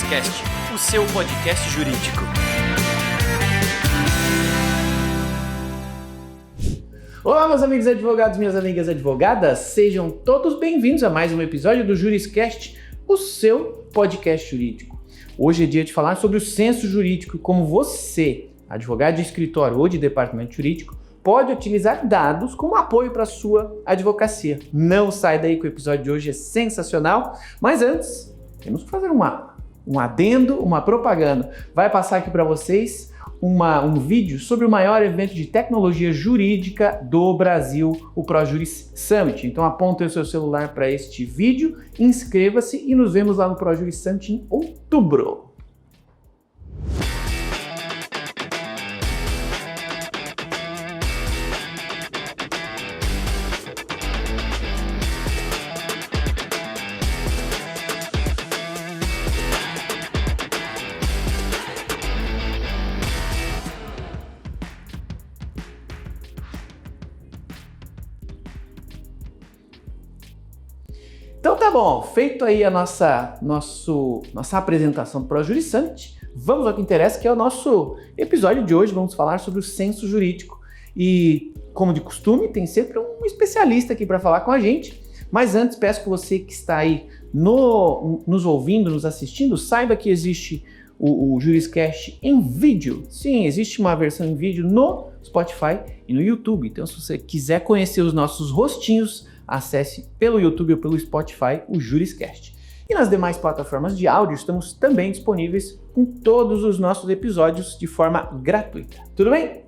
Juriscast, o seu podcast jurídico. Olá, meus amigos advogados, minhas amigas advogadas, sejam todos bem-vindos a mais um episódio do Juriscast, o seu podcast jurídico. Hoje é dia de falar sobre o senso jurídico e como você, advogado de escritório ou de departamento jurídico, pode utilizar dados como apoio para a sua advocacia. Não sai daí que o episódio de hoje é sensacional, mas antes, temos que fazer um adendo, uma propaganda. Vai passar aqui para vocês um vídeo sobre o maior evento de tecnologia jurídica do Brasil, o ProJuris Summit. Então aponta o seu celular para este vídeo, inscreva-se e nos vemos lá no ProJuris Summit em outubro. Então tá bom, feito aí a nossa apresentação do ProJuris Summit, vamos ao que interessa, que é o nosso episódio de hoje. Vamos falar sobre o senso jurídico e, como de costume, tem sempre um especialista aqui para falar com a gente, mas antes peço que você que está aí nos ouvindo, nos assistindo, saiba que existe o Juriscast em vídeo. Sim, existe uma versão em vídeo no Spotify e no YouTube, então se você quiser conhecer os nossos rostinhos, acesse pelo YouTube ou pelo Spotify o Juriscast. E nas demais plataformas de áudio estamos também disponíveis com todos os nossos episódios de forma gratuita. Tudo bem?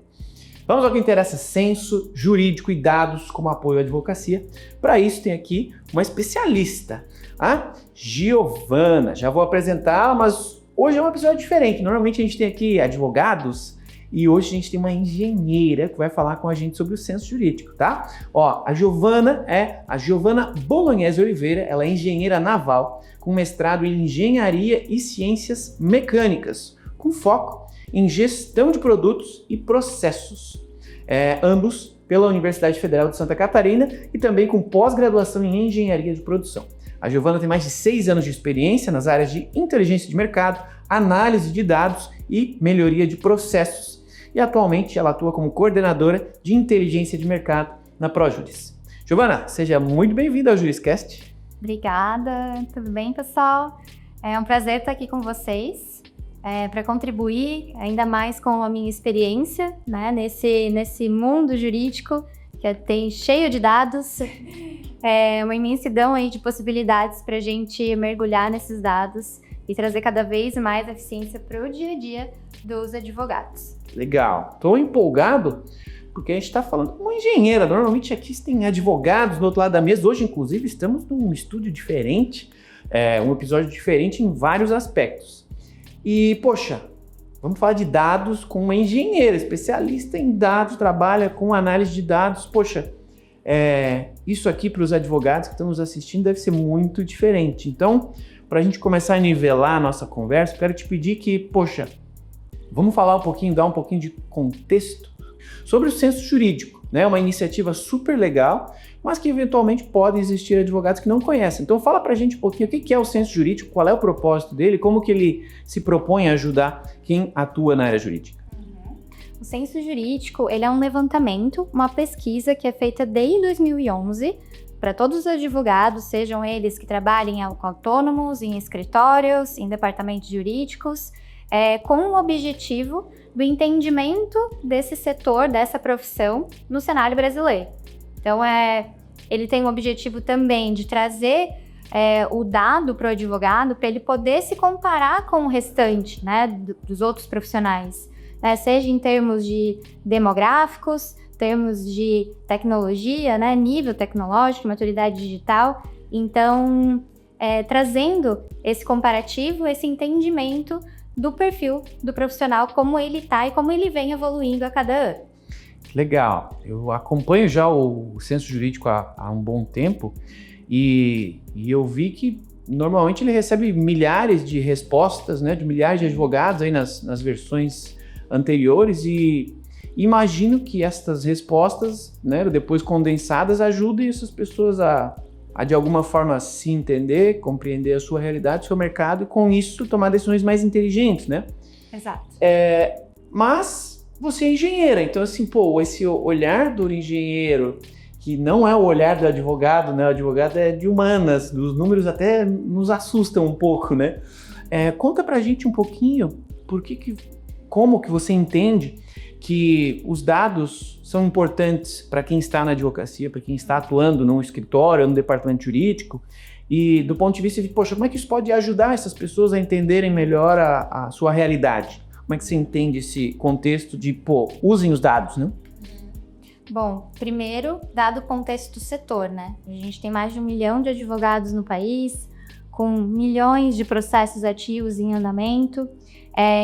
Vamos ao que interessa: senso jurídico e dados como apoio à advocacia. Para isso tem aqui uma especialista, a Giovana. Já vou apresentá-la, mas hoje é um episódio diferente. Normalmente a gente tem aqui advogados, e hoje a gente tem uma engenheira que vai falar com a gente sobre o senso jurídico, tá? Ó, a Giovana é a Giovana Bolognese Oliveira, ela é engenheira naval, com mestrado em engenharia e ciências mecânicas, com foco em gestão de produtos e processos, ambos pela Universidade Federal de Santa Catarina e também com pós-graduação em engenharia de produção. A Giovana tem mais de 6 anos de experiência nas áreas de inteligência de mercado, análise de dados e melhoria de processos. E atualmente ela atua como coordenadora de inteligência de mercado na ProJuris. Giovana, seja muito bem-vinda ao Juriscast. Obrigada, tudo bem, pessoal? É um prazer estar aqui com vocês para contribuir ainda mais com a minha experiência, né, nesse mundo jurídico que tem cheio de dados, uma imensidão aí de possibilidades para a gente mergulhar nesses dados e trazer cada vez mais eficiência para o dia a dia dos advogados. Legal. Estou empolgado porque a gente está falando com uma engenheira. Normalmente aqui tem advogados do outro lado da mesa. Hoje, inclusive, estamos num estúdio diferente, um episódio diferente em vários aspectos. E, poxa, vamos falar de dados com uma engenheira, especialista em dados, trabalha com análise de dados. Poxa, isso aqui para os advogados que estão nos assistindo deve ser muito diferente. Então, para a gente começar a nivelar a nossa conversa, quero te pedir que, poxa, vamos falar dar um pouquinho de contexto sobre o senso jurídico, né? Uma iniciativa super legal, mas que eventualmente podem existir advogados que não conhecem. Então fala pra gente um pouquinho o que é o senso jurídico, qual é o propósito dele, como que ele se propõe a ajudar quem atua na área jurídica. O senso jurídico, ele é um levantamento, uma pesquisa que é feita desde 2011 para todos os advogados, sejam eles que trabalhem autônomos, em escritórios, em departamentos jurídicos, com o objetivo do entendimento desse setor, dessa profissão no cenário brasileiro. Então, ele tem o objetivo também de trazer o dado para o advogado, para ele poder se comparar com o restante, né, dos outros profissionais, né, seja em termos de demográficos, termos de tecnologia, né, nível tecnológico, maturidade digital. Então, trazendo esse comparativo, esse entendimento do perfil do profissional, como ele está e como ele vem evoluindo a cada ano. Legal. Eu acompanho já o senso jurídico há um bom tempo e eu vi que normalmente ele recebe milhares de respostas, né, de milhares de advogados aí nas versões anteriores e imagino que estas respostas, né, depois condensadas, ajudem essas pessoas a a de alguma forma se entender, compreender a sua realidade, o seu mercado e com isso tomar decisões mais inteligentes, né? Exato. Mas você é engenheira, então assim, esse olhar do engenheiro, que não é o olhar do advogado, né? O advogado é de humanas, os números até nos assustam um pouco, né? Conta pra gente um pouquinho como que você entende que os dados são importantes para quem está na advocacia, para quem está atuando num escritório, no departamento jurídico, e do ponto de vista de, como é que isso pode ajudar essas pessoas a entenderem melhor a sua realidade? Como é que você entende esse contexto de, usem os dados, né? Bom, primeiro, dado o contexto do setor, né? A gente tem mais de 1 milhão de advogados no país, com milhões de processos ativos em andamento.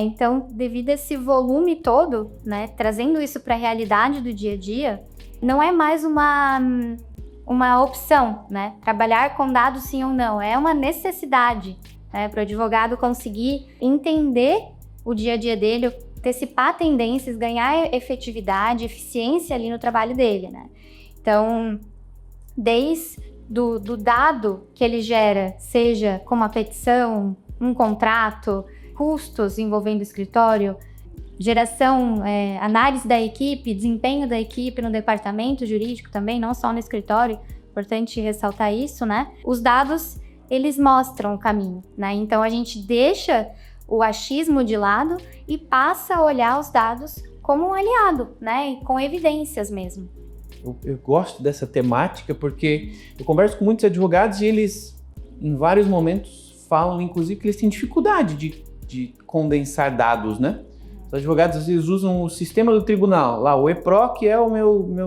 Então, devido a esse volume todo, né, trazendo isso para a realidade do dia a dia, não é mais uma opção, né? Trabalhar com dados sim ou não, é uma necessidade, né, para o advogado conseguir entender o dia a dia dele, antecipar tendências, ganhar efetividade, eficiência ali no trabalho dele, né? Então, desde do dado que ele gera, seja como uma petição, um contrato, custos envolvendo o escritório, geração, análise da equipe, desempenho da equipe no departamento jurídico também, não só no escritório, importante ressaltar isso, né? Os dados, eles mostram o caminho, né? Então, a gente deixa o achismo de lado e passa a olhar os dados como um aliado, né? E com evidências mesmo. Eu gosto dessa temática porque eu converso com muitos advogados e eles, em vários momentos, falam, inclusive, que eles têm dificuldade de condensar dados, né? Os advogados, às vezes, usam o sistema do tribunal, lá, o EPROC é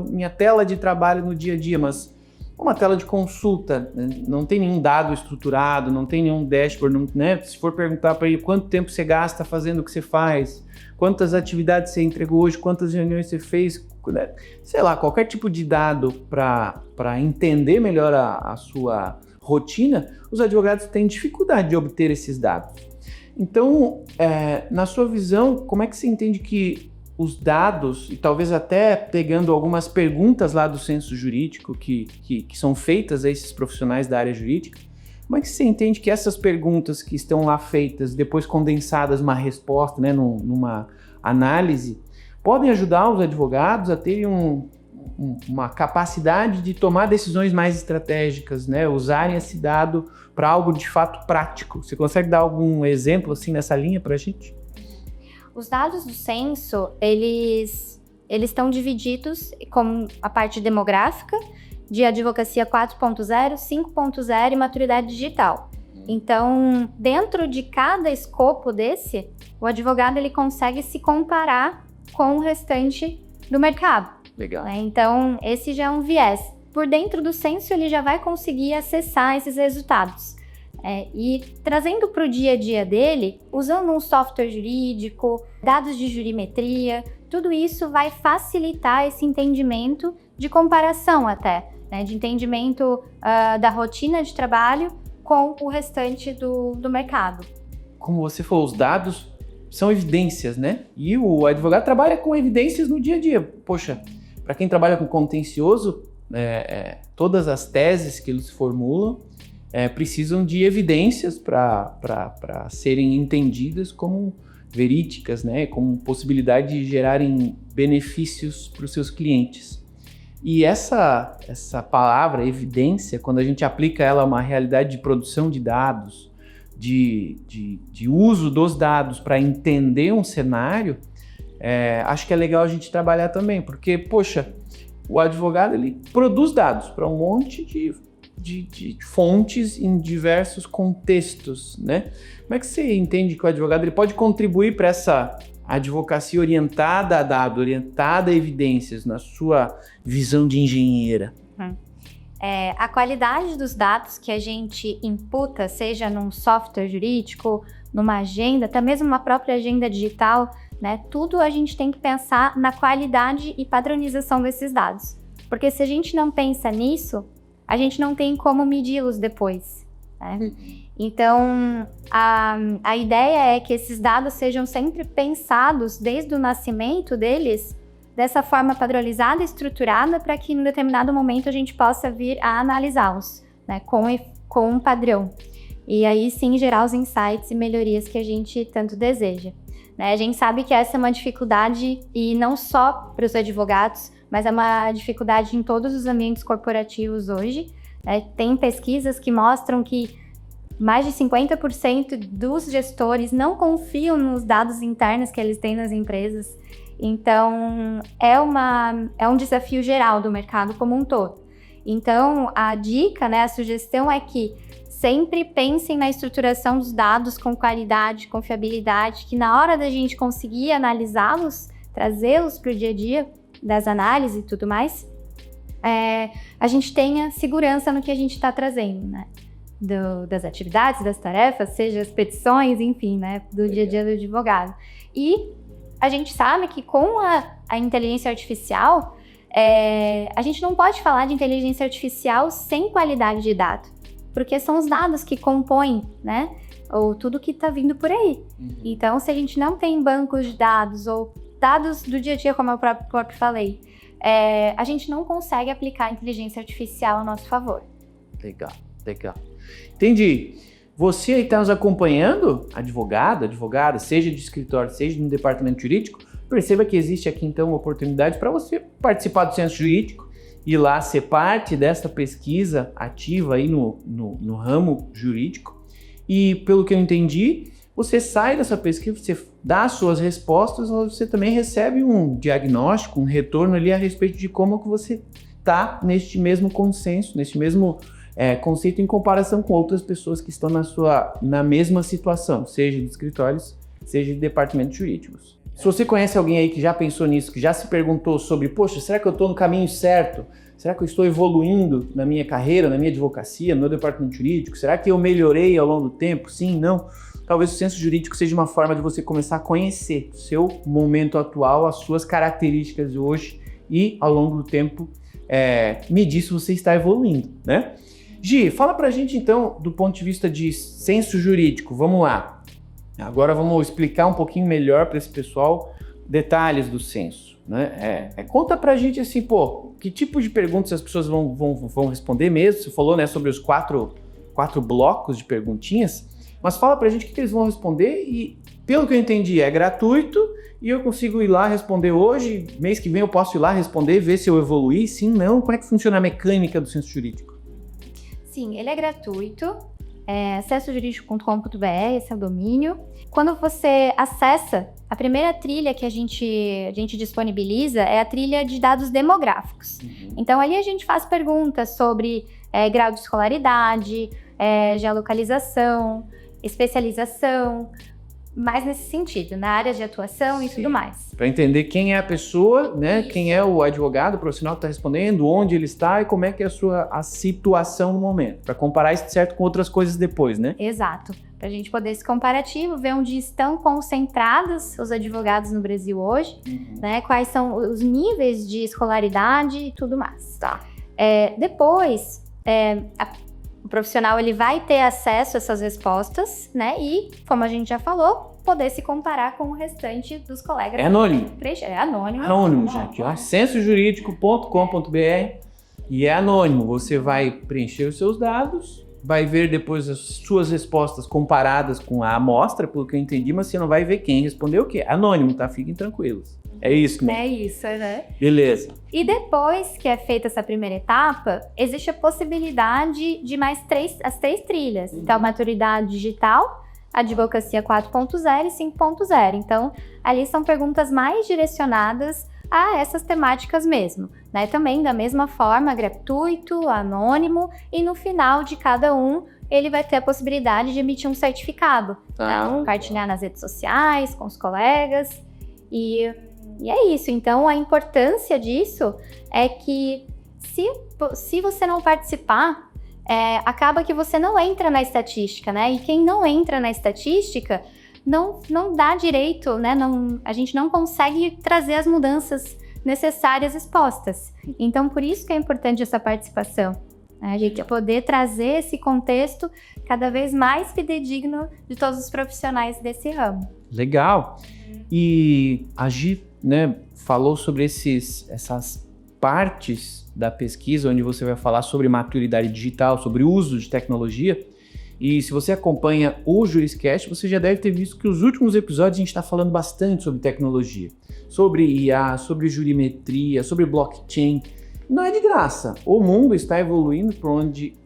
minha tela de trabalho no dia a dia, mas uma tela de consulta, né? Não tem nenhum dado estruturado, não tem nenhum dashboard, né? Se for perguntar para ele quanto tempo você gasta fazendo o que você faz, quantas atividades você entregou hoje, quantas reuniões você fez, né? Sei lá, qualquer tipo de dado para entender melhor a sua rotina, os advogados têm dificuldade de obter esses dados. Então, na sua visão, como é que você entende que os dados, e talvez até pegando algumas perguntas lá do censo jurídico que são feitas a esses profissionais da área jurídica, como é que você entende que essas perguntas que estão lá feitas, depois condensadas numa resposta, né, numa análise, podem ajudar os advogados a terem uma capacidade de tomar decisões mais estratégicas, né? Usarem esse dado para algo de fato prático? Você consegue dar algum exemplo assim nessa linha para a gente? Os dados do censo, eles estão divididos como a parte demográfica, de advocacia 4.0, 5.0 e maturidade digital. Então, dentro de cada escopo desse, o advogado ele consegue se comparar com o restante do mercado. Legal. Então, esse já é um viés. Por dentro do censo, ele já vai conseguir acessar esses resultados. E trazendo para o dia a dia dele, usando um software jurídico, dados de jurimetria, tudo isso vai facilitar esse entendimento de comparação até, né, de entendimento da rotina de trabalho com o restante do mercado. Como você falou, os dados são evidências, né? E o advogado trabalha com evidências no dia a dia. Poxa, para quem trabalha com contencioso, todas as teses que eles formulam precisam de evidências para serem entendidas como verídicas, né? Como possibilidade de gerarem benefícios para os seus clientes. E essa palavra, evidência, quando a gente aplica ela a uma realidade de produção de dados, de uso dos dados para entender um cenário, acho que é legal a gente trabalhar também, porque, poxa, o advogado ele produz dados para um monte de fontes em diversos contextos, né? Como é que você entende que o advogado ele pode contribuir para essa advocacia orientada a dados, orientada a evidências, na sua visão de engenheira? A qualidade dos dados que a gente imputa, seja num software jurídico, numa agenda, até mesmo uma própria agenda digital, né? Tudo a gente tem que pensar na qualidade e padronização desses dados. Porque se a gente não pensa nisso, a gente não tem como medi-los depois, né? Então, a ideia é que esses dados sejam sempre pensados desde o nascimento deles dessa forma padronizada e estruturada para que em um determinado momento a gente possa vir a analisá-los, né, com um padrão. E aí sim gerar os insights e melhorias que a gente tanto deseja. Né? A gente sabe que essa é uma dificuldade, e não só para os advogados, mas é uma dificuldade em todos os ambientes corporativos hoje. Né? Tem pesquisas que mostram que mais de 50% dos gestores não confiam nos dados internos que eles têm nas empresas. Então, é um desafio geral do mercado como um todo. Então, a dica, né, a sugestão é que sempre pensem na estruturação dos dados com qualidade, confiabilidade, que na hora da gente conseguir analisá-los, trazê-los para o dia a dia das análises e tudo mais, a gente tenha segurança no que a gente está trazendo, né? Das atividades, das tarefas, seja as petições, enfim, né? Do dia a dia do advogado. E a gente sabe que com a inteligência artificial, a gente não pode falar de inteligência artificial sem qualidade de dado, porque são os dados que compõem, né? Ou tudo que está vindo por aí. Então, se a gente não tem bancos de dados ou dados do dia a dia, como eu próprio falei, a gente não consegue aplicar a inteligência artificial a nosso favor. Legal. Entendi. Você aí está nos acompanhando, advogada, seja de escritório, seja no departamento jurídico, perceba que existe aqui então uma oportunidade para você participar do Censo Jurídico, ir lá ser parte dessa pesquisa ativa aí no ramo jurídico. E pelo que eu entendi, você sai dessa pesquisa, você dá as suas respostas, mas você também recebe um diagnóstico, um retorno ali a respeito de como que você está neste mesmo consenso, neste mesmo conceito em comparação com outras pessoas que estão na mesma situação, seja de escritórios, seja de departamentos jurídicos. Se você conhece alguém aí que já pensou nisso, que já se perguntou sobre, poxa, será que eu estou no caminho certo? Será que eu estou evoluindo na minha carreira, na minha advocacia, no meu departamento jurídico? Será que eu melhorei ao longo do tempo? Sim, não? Talvez o Censo Jurídico seja uma forma de você começar a conhecer o seu momento atual, as suas características de hoje e, ao longo do tempo, medir se você está evoluindo, né? Gi, fala pra gente então, do ponto de vista de Censo Jurídico, vamos lá. Agora vamos explicar um pouquinho melhor para esse pessoal detalhes do censo, né? Conta pra gente assim, que tipo de perguntas as pessoas vão responder mesmo? Você falou, né, sobre os quatro blocos de perguntinhas, mas fala pra gente o que eles vão responder e, pelo que eu entendi, é gratuito e eu consigo ir lá responder hoje, mês que vem eu posso ir lá responder, ver se eu evoluí, sim, não? Como é que funciona a mecânica do Censo Jurídico? Sim, ele é gratuito, acessojurídico.com.br, esse é o domínio. Quando você acessa, a primeira trilha que a gente disponibiliza é a trilha de dados demográficos. Então, ali a gente faz perguntas sobre grau de escolaridade, geolocalização, especialização, mais nesse sentido, na área de atuação e tudo mais. Para entender quem é a pessoa, né? Isso. Quem é o advogado, o profissional que está respondendo, onde ele está e como é que é a situação no momento. Para comparar isso certo com outras coisas depois, né? Exato. Para a gente poder esse comparativo, ver onde estão concentrados os advogados no Brasil hoje, né? Quais são os níveis de escolaridade e tudo mais. Tá. Depois, o profissional ele vai ter acesso a essas respostas, né? E, como a gente já falou, poder se comparar com o restante dos colegas. É anônimo. É anônimo. Anônimo, gente. Censojurídico.com.br e é anônimo. Você vai preencher os seus dados, vai ver depois as suas respostas comparadas com a amostra, pelo que eu entendi, mas você não vai ver quem respondeu o quê. É anônimo, tá? Fiquem tranquilos. É isso, né? É isso, né? Beleza. E depois que é feita essa primeira etapa, existe a possibilidade de as três trilhas. Então, maturidade digital, advocacia 4.0 e 5.0. Então, ali são perguntas mais direcionadas a essas temáticas mesmo, né? Também da mesma forma, gratuito, anônimo, e no final de cada um, ele vai ter a possibilidade de emitir um certificado, né? Compartilhar nas redes sociais, com os colegas, e é isso. Então, a importância disso é que se você não participar, acaba que você não entra na estatística, né? E quem não entra na estatística não dá direito, né? A gente não consegue trazer as mudanças necessárias expostas. Então, por isso que é importante essa participação, né? A gente poder trazer esse contexto cada vez mais fidedigno de todos os profissionais desse ramo. Legal. E a Gi, né, falou sobre essas partes da pesquisa, onde você vai falar sobre maturidade digital, sobre o uso de tecnologia. E se você acompanha o Juriscast, você já deve ter visto que os últimos episódios a gente está falando bastante sobre tecnologia, sobre IA, sobre jurimetria, sobre blockchain. Não é de graça. O mundo está evoluindo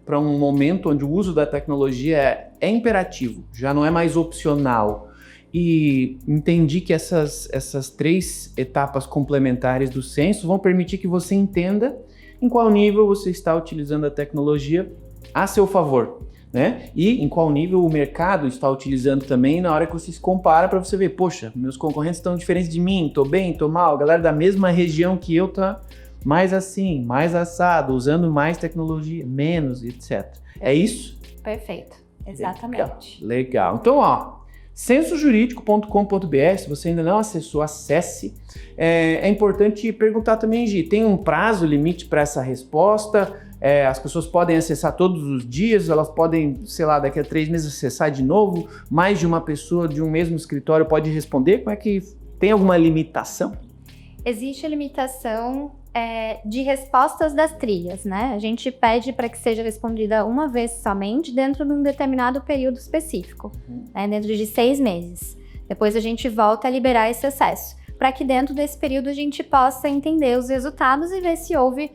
para um momento onde o uso da tecnologia é imperativo, já não é mais opcional. E entendi que essas 3 etapas complementares do censo vão permitir que você entenda em qual nível você está utilizando a tecnologia a seu favor, né? E em qual nível o mercado está utilizando também na hora que você se compara para você ver, poxa, meus concorrentes estão diferentes de mim, tô bem, tô mal, a galera da mesma região que eu tá mais assim, mais assado, usando mais tecnologia, menos, etc. É isso? Perfeito, exatamente. Legal. Então, censojuridico.com.br, se você ainda não acessou, acesse. É importante perguntar também, Gi, tem um prazo limite para essa resposta? As pessoas podem acessar todos os dias, elas podem, sei lá, daqui a 3 meses acessar de novo, mais de uma pessoa de um mesmo escritório pode responder? Como é que tem alguma limitação? Existe a limitação de respostas das trilhas, né? A gente pede para que seja respondida uma vez somente dentro de um determinado período específico, né? Dentro de 6 meses. Depois a gente volta a liberar esse acesso, para que dentro desse período a gente possa entender os resultados e ver se houve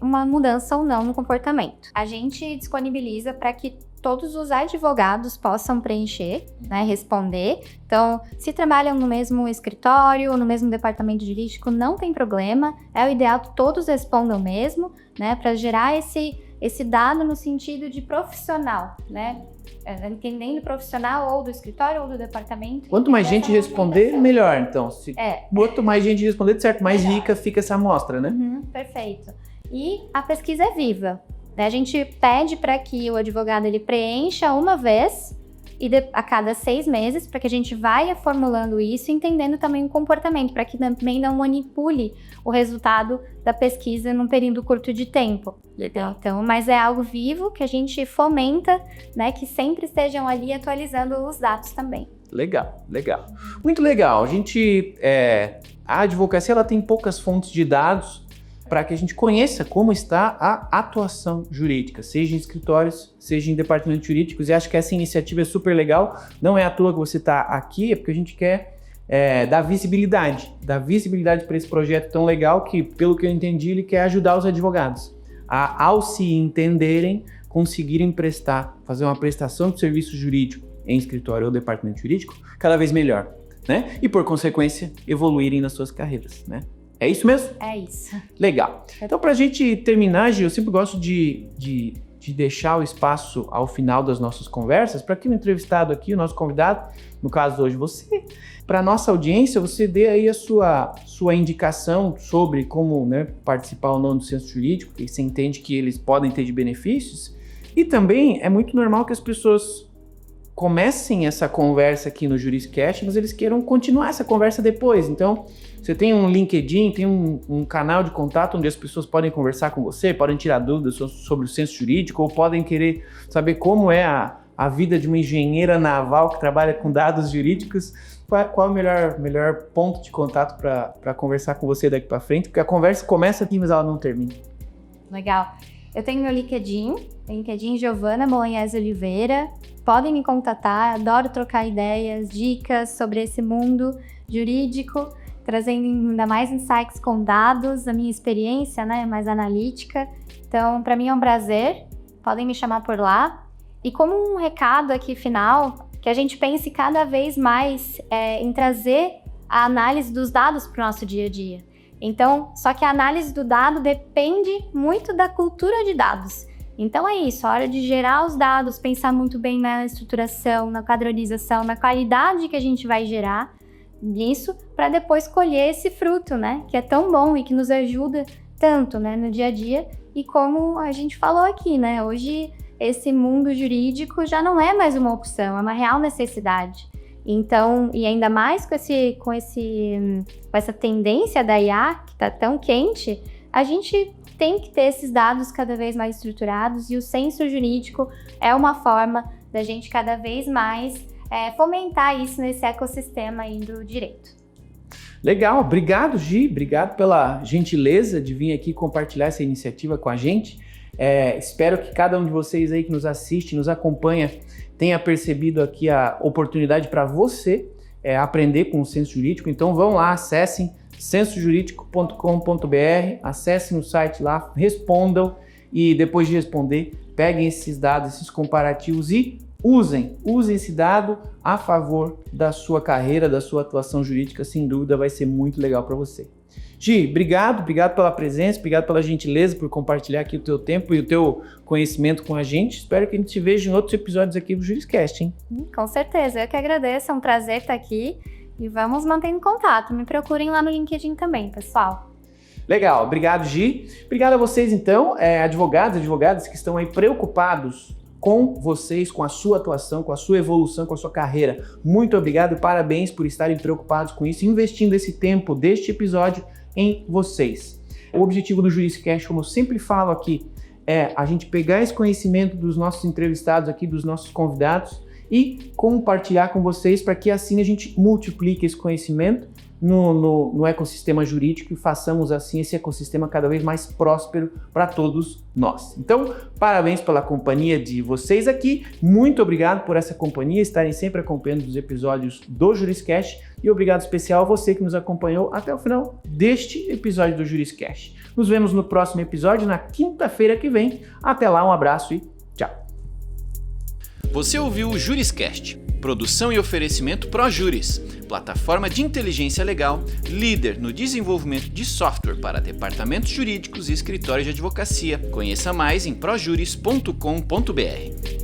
uma mudança ou não no comportamento. A gente disponibiliza para que todos os advogados possam preencher, né, responder. Então, se trabalham no mesmo escritório, no mesmo departamento jurídico, não tem problema. É o ideal que todos respondam mesmo, né, para gerar esse dado no sentido de profissional, né? Entendendo profissional ou do escritório ou do departamento. Quanto mais gente responder, melhor. Então, quanto mais gente responder, certo, mais melhor. Rica fica essa amostra, né? Perfeito. E a pesquisa é viva. A gente pede para que o advogado ele preencha uma vez e a cada 6 meses, para que a gente vá formulando isso, entendendo também o comportamento, para que também não manipule o resultado da pesquisa num período curto de tempo. Então, mas é algo vivo que a gente fomenta, né, que sempre estejam ali atualizando os dados também. Legal. Muito legal. A advocacia ela tem poucas fontes de dados para que a gente conheça como está a atuação jurídica, seja em escritórios, seja em departamentos jurídicos, e acho que essa iniciativa é super legal. Não é à toa que você está aqui, é porque a gente quer dar visibilidade para esse projeto tão legal que, pelo que eu entendi, ele quer ajudar os advogados a, ao se entenderem, conseguirem fazer uma prestação de serviço jurídico em escritório ou departamento jurídico cada vez melhor, né? E, por consequência, evoluírem nas suas carreiras, né? É isso mesmo? É isso. Legal. Então, para a gente terminar, Gi, eu sempre gosto de deixar o espaço ao final das nossas conversas para que o entrevistado aqui, o nosso convidado, no caso hoje você, para a nossa audiência, você dê aí a sua indicação sobre como, né, participar ou não do censo jurídico, que você entende que eles podem ter de benefícios. E também é muito normal que as pessoas comecem essa conversa aqui no Juriscast, mas eles queiram continuar essa conversa depois. Então, você tem um LinkedIn, tem um canal de contato onde as pessoas podem conversar com você, podem tirar dúvidas sobre o censo jurídico, ou podem querer saber como é a vida de uma engenheira naval que trabalha com dados jurídicos. Qual é o melhor ponto de contato para conversar com você daqui para frente? Porque a conversa começa aqui, mas ela não termina. Legal. Eu tenho meu LinkedIn Giovana Molanhese Oliveira. Podem me contatar, adoro trocar ideias, dicas sobre esse mundo jurídico, trazendo ainda mais insights com dados, a minha experiência, né, mais analítica. Então, para mim é um prazer, podem me chamar por lá. E como um recado aqui final, que a gente pense cada vez mais em trazer a análise dos dados para o nosso dia a dia. Então, só que a análise do dado depende muito da cultura de dados. Então é isso, a hora de gerar os dados, pensar muito bem na estruturação, na padronização, na qualidade que a gente vai gerar nisso, para depois colher esse fruto, né? Que é tão bom e que nos ajuda tanto, né, no dia a dia. E como a gente falou aqui, né? Hoje esse mundo jurídico já não é mais uma opção, é uma real necessidade. Então, e ainda mais com essa tendência da IA, que está tão quente, a gente tem que ter esses dados cada vez mais estruturados, e o censo jurídico é uma forma da gente cada vez mais fomentar isso nesse ecossistema aí do direito. Legal, obrigado, Gi, obrigado pela gentileza de vir aqui compartilhar essa iniciativa com a gente. Espero que cada um de vocês aí que nos assiste, nos acompanha, tenha percebido aqui a oportunidade para você aprender com o Senso Jurídico. Então vão lá, acessem sensojuridico.com.br, acessem o site lá, respondam e depois de responder, peguem esses dados, esses comparativos e usem esse dado a favor da sua carreira, da sua atuação jurídica, sem dúvida vai ser muito legal para você. Gi, obrigado pela presença, obrigado pela gentileza por compartilhar aqui o teu tempo e o teu conhecimento com a gente. Espero que a gente se veja em outros episódios aqui do Juriscast, hein? Com certeza, eu que agradeço, é um prazer estar aqui e vamos mantendo contato. Me procurem lá no LinkedIn também, pessoal. Legal, obrigado, Gi. Obrigado a vocês, então, advogados e advogadas que estão aí preocupados com vocês, com a sua atuação, com a sua evolução, com a sua carreira. Muito obrigado e parabéns por estarem preocupados com isso, investindo esse tempo deste episódio em vocês. O objetivo do Juriscast, como eu sempre falo aqui, é a gente pegar esse conhecimento dos nossos entrevistados aqui, dos nossos convidados e compartilhar com vocês para que assim a gente multiplique esse conhecimento no ecossistema jurídico e façamos assim esse ecossistema cada vez mais próspero para todos nós. Então, parabéns pela companhia de vocês aqui, muito obrigado por essa companhia, estarem sempre acompanhando os episódios do Juriscast e obrigado especial a você que nos acompanhou até o final deste episódio do Juriscast. Nos vemos no próximo episódio, na quinta-feira que vem. Até lá, um abraço e tchau! Você ouviu o Juriscast, produção e oferecimento ProJuris, plataforma de inteligência legal, líder no desenvolvimento de software para departamentos jurídicos e escritórios de advocacia. Conheça mais em projuris.com.br.